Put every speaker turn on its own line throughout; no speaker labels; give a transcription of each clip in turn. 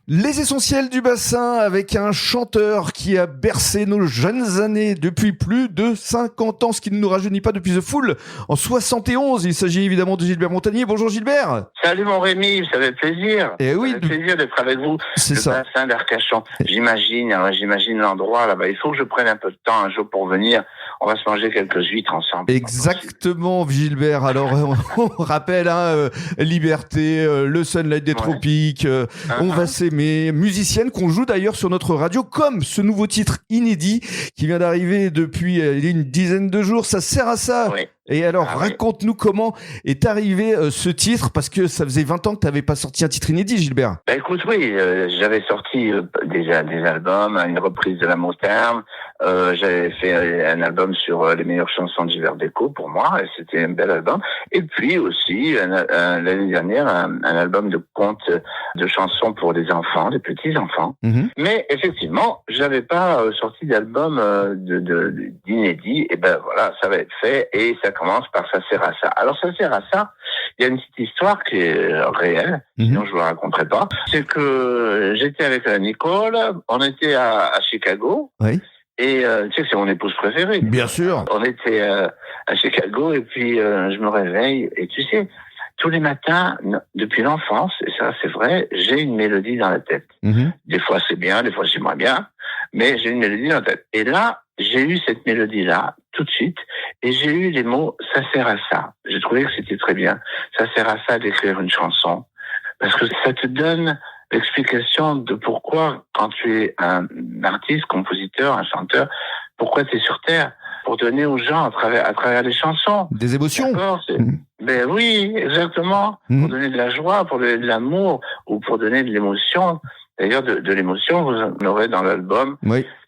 Les essentiels du bassin avec un chanteur qui a bercé nos jeunes années depuis plus de 50 ans, ce qui ne nous rajeunit pas depuis The Fool en 71. Il s'agit évidemment de Gilbert Montagnier. Bonjour Gilbert.
Salut mon Rémi, ça fait plaisir.
Et oui,
ça fait plaisir d'être avec vous.
C'est ça.
Bassin d'Arcachon. J'imagine l'endroit là-bas. Il faut que je prenne un peu de temps un jour pour venir. On va se manger quelques huîtres ensemble.
Exactement Gilbert. Alors on rappelle Liberté, le Sunlight des Tropiques, On va s'aimer, musicienne qu'on joue d'ailleurs sur notre radio, comme ce nouveau titre inédit qui vient d'arriver depuis une dizaine de jours. Ça sert à ça.
Oui.
Et alors, raconte-nous comment est arrivé ce titre, parce que ça faisait 20 ans que tu n'avais pas sorti un titre inédit, Gilbert.
Bah écoute, oui, j'avais sorti déjà des albums, une reprise de La Moterne, j'avais fait un album sur les meilleures chansons d'Hiver Déco pour moi, et c'était un bel album. Et puis aussi, l'année dernière, un album de contes, de chansons pour des enfants, des petits-enfants. Mm-hmm. Mais effectivement, j'avais pas sorti d'album d'inédit, et ben voilà, ça va être fait, et ça commence par Ça sert à ça. Alors ça sert à ça, il y a une petite histoire qui est réelle, sinon je vous la raconterai pas. C'est que j'étais avec Nicole, on était à Chicago.
Oui.
Et tu sais que c'est mon épouse préférée.
Bien sûr.
On était à Chicago et puis je me réveille et tu sais, tous les matins, depuis l'enfance, et ça c'est vrai, j'ai une mélodie dans la tête. Mm-hmm. Des fois c'est bien, des fois c'est moins bien, mais j'ai une mélodie dans la tête. Et là, j'ai eu cette mélodie-là tout de suite et j'ai eu les mots « ça sert à ça ». J'ai trouvé que c'était très bien. Ça sert à ça d'écrire une chanson parce que ça te donne l'explication de pourquoi, quand tu es un artiste, compositeur, un chanteur, pourquoi tu es sur Terre, pour donner aux gens à travers les chansons.
Des émotions.
D'accord, Ben oui, exactement. Pour donner de la joie, pour donner de l'amour ou pour donner de l'émotion. D'ailleurs, de l'émotion, vous en aurez dans l'album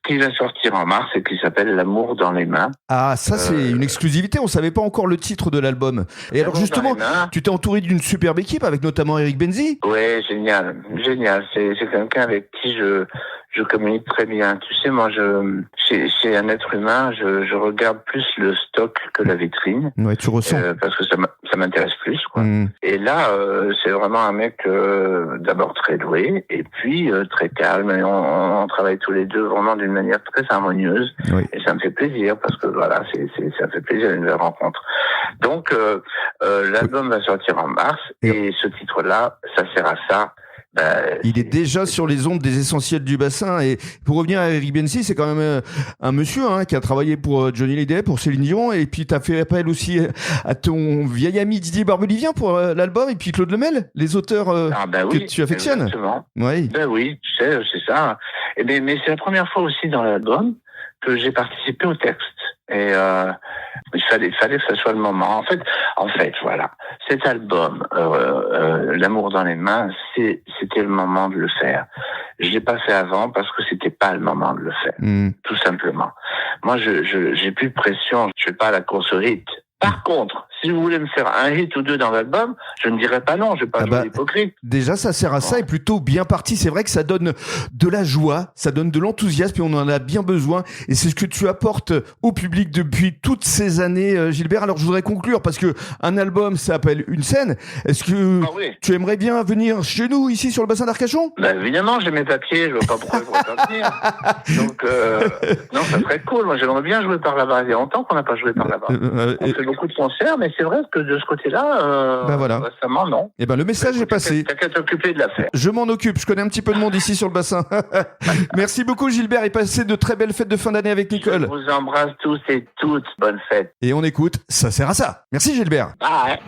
qui va sortir en mars et qui s'appelle L'amour dans les mains.
Ah, ça c'est une exclusivité, on savait pas encore le titre de l'album. Et alors justement, tu t'es entouré d'une superbe équipe avec notamment Eric Benzi.
Ouais, génial. C'est quelqu'un avec qui je communique très bien. Tu sais, moi, chez un être humain, je regarde plus le stock que la vitrine.
Ouais, tu ressens.
Parce que ça m'intéresse plus, quoi. Et là, c'est vraiment un mec d'abord très doué et puis très calme. Et on travaille tous les deux vraiment d'une manière très harmonieuse. Oui. Et ça me fait plaisir parce que voilà, ça me fait plaisir une nouvelle rencontre. Donc, l'album va sortir en mars et ce titre-là, ça sert à ça.
Il est déjà sur les ondes des essentiels du bassin. Et pour revenir à Eric Benzi, c'est quand même un monsieur qui a travaillé pour Johnny Hallyday, pour Céline Dion, et puis tu as fait appel aussi à ton vieil ami Didier Barbelivien pour l'album, et puis Claude Lemel, les auteurs que tu affectionnes.
Exactement.
Oui.
Ben oui, tu sais, c'est ça. Mais c'est la première fois aussi dans l'album que j'ai participé au texte. Et il fallait que ça soit le moment. En fait, voilà. Cet album, L'amour dans les mains, c'était le moment de le faire. Je l'ai pas fait avant parce que c'était pas le moment de le faire. Tout simplement. Moi, j'ai plus de pression. Je fais pas la course au hit. Par contre, si vous voulez me faire un hit ou deux dans l'album, je ne dirais pas non, je vais pas jouer l'hypocrite.
Déjà, ça sert à ça et plutôt bien parti. C'est vrai que ça donne de la joie, ça donne de l'enthousiasme et on en a bien besoin. Et c'est ce que tu apportes au public depuis toutes ces années, Gilbert. Alors, je voudrais conclure parce que un album s'appelle Une scène. Est-ce que tu aimerais bien venir chez nous, ici, sur le bassin d'Arcachon?
Évidemment, j'ai mes papiers, je vois pas pourquoi je pourrais pas venir. Donc, non, ça serait cool. Moi, j'aimerais bien jouer par là-bas. Il y a longtemps qu'on n'a pas joué par là-bas. On fait beaucoup de concerts, mais c'est vrai que de ce côté-là, récemment, non.
Eh ben, le message est passé.
T'as qu'à t'occuper de l'affaire.
Je m'en occupe. Je connais un petit peu de monde ici sur le bassin. Merci beaucoup, Gilbert, et passez de très belles fêtes de fin d'année avec Nicole.
Je vous embrasse tous et toutes. Bonne fête.
Et on écoute Ça sert à ça. Merci, Gilbert.
Bye.